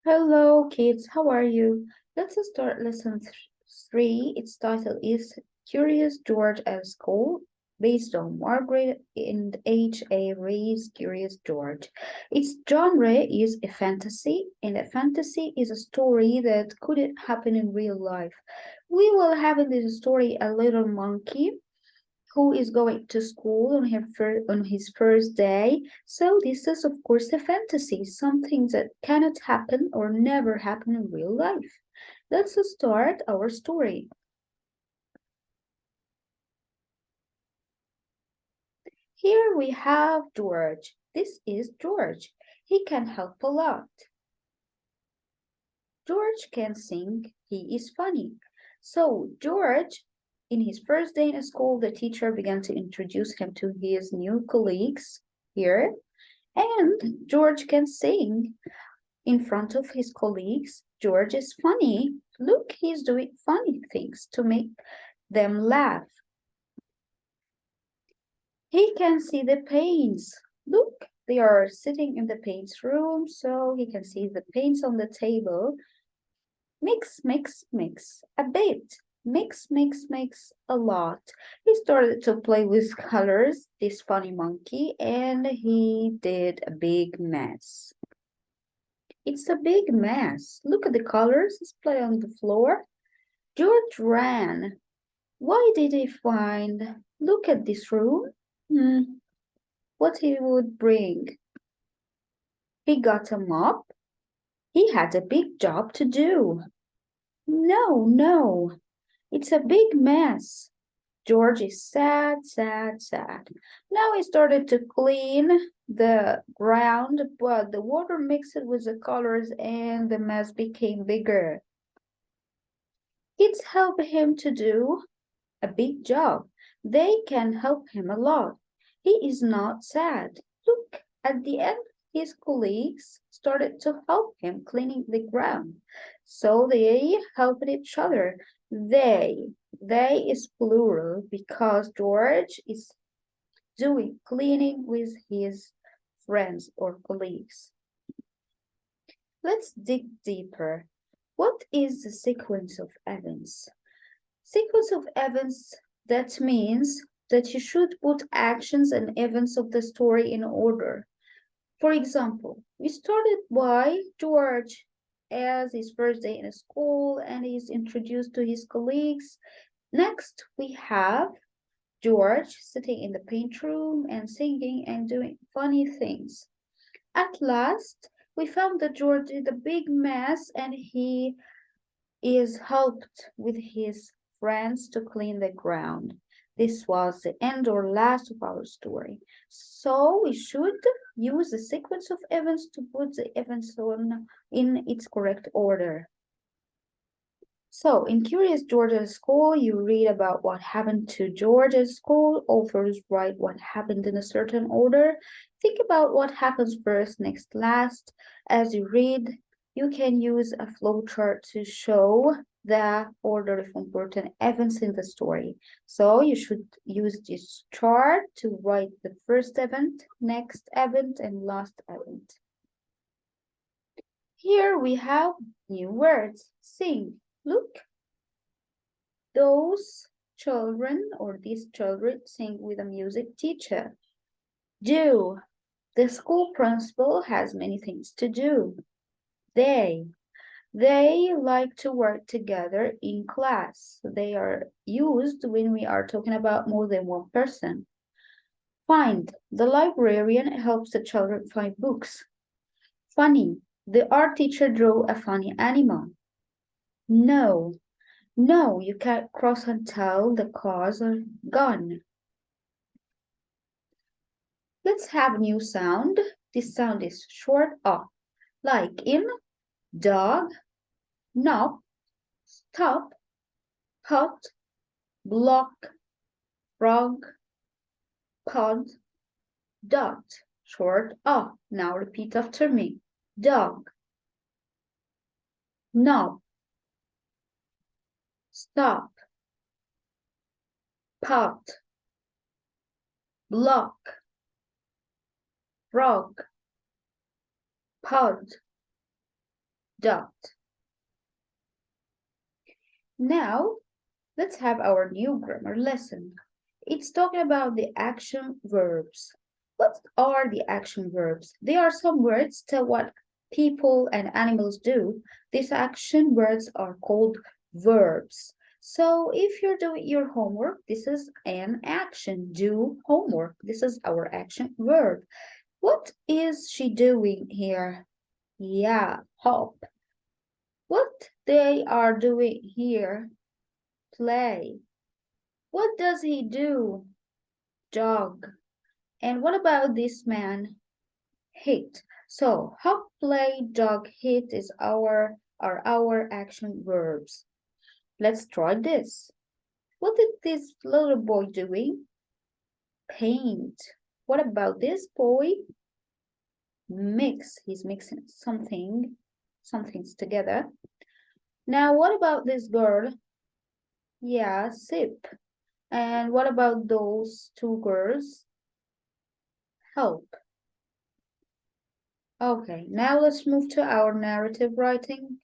Hello, kids. How are you? Let's start lesson 3. Its title is Curious George at School, based on Margaret and H.A. Reid's Curious George. Its genre is a fantasy, and a fantasy is a story that couldn't happen in real life. We will have in this story a little monkey who is going to school on his first day. So this is of course a fantasy, something that cannot happen or never happen in real life. Let's start our story. Here we have George. This is George. He can help a lot. George can sing. He is funny. So George, in his first day in school, the teacher began to introduce him to his new colleagues here. And George can sing in front of his colleagues. George is funny. Look, he's doing funny things to make them laugh. He can see the paints. Look, they are sitting in the paints room, so he can see the paints on the table. Mix, mix, mix, a bit. Mix, mix, mix, a lot. He started to play with colors, this funny monkey, and he did a big mess. It's a big mess. Look at the colors displayed on the floor. George ran. Why did he find? Look at this room. What he would bring. He got a mop. He had a big job to do. No, no, it's a big mess. George is sad, sad, sad. Now he started to clean the ground, but the water mixed with the colors and the mess became bigger. Kids help him to do a big job. They can help him a lot. He is not sad. Look, at the end, his colleagues started to help him cleaning the ground. So they helped each other. They is plural because George is doing cleaning with his friends or colleagues. Let's dig deeper. What is the sequence of events? Sequence of events, that means that you should put actions and events of the story in order. For example, we started by George as his first day in school and he's introduced to his colleagues. Next, we have George sitting in the paint room and singing and doing funny things. At last, we found that George did a big mess and he is helped with his friends to clean the ground. This was the end or last of our story. So we should use the sequence of events to put the events on in its correct order. So in Curious George at School, you read about what happened to George at school. Authors write what happened in a certain order. Think about what happens first, next, last. As you read, you can use a flowchart to show the order of important events in the story. So you should use this chart to write the first event, next event, and last event. Here we have new words. Sing. Look, those children or these children sing with a music teacher. Do. The school principal has many things to do. They like to work together in class. They are used when we are talking about more than one person. Find. The librarian helps the children find books. Funny. The art teacher drew a funny animal. No, no, you can't cross until the cars are gone. Let's have a new sound. This sound is short up, like in dog, knob, stop, pot, block, frog, pod, dot. Short up. Now repeat after me. Dog, knob, stop, pot, block, frog, pod, dot. Now, let's have our new grammar lesson. It's talking about the action verbs. What are the action verbs? They are some words tell what people and animals do. These action words are called verbs. So if you're doing your homework, this is an action. Do homework. This is our action verb. What is she doing here? Yeah, hop. What they are doing here? Play. What does he do? Jog. And what about this man? Hit. So hop, play, jog, hit is are our action verbs. Let's try this. What is this little boy doing? Paint. What about this boy? Mix. He's mixing somethings together. Now what about this girl? Yeah, sip. And what about those two girls? Help. Okay, now let's move to our narrative writing.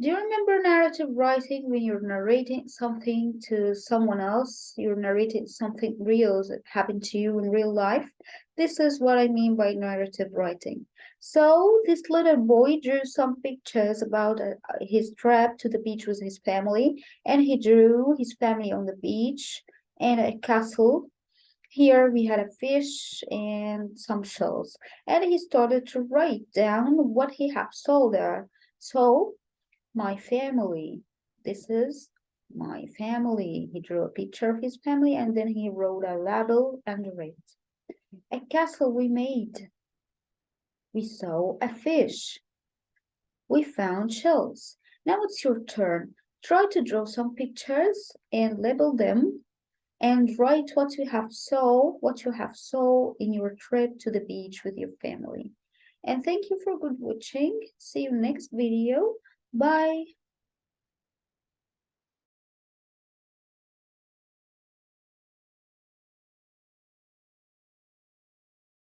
Do you remember narrative writing when you're narrating something to someone else? You're narrating something real that happened to you in real life. This is what I mean by narrative writing. So this little boy drew some pictures about his trip to the beach with his family, and he drew his family on the beach and a castle. Here we had a fish and some shells, and he started to write down what he had saw there. So my family. This is my family. He drew a picture of his family and then he wrote a label under it. A castle we made. We saw a fish. We found shells. Now it's your turn. Try to draw some pictures and label them and write what you have saw in your trip to the beach with your family. And thank you for good watching. See you next video. Bye.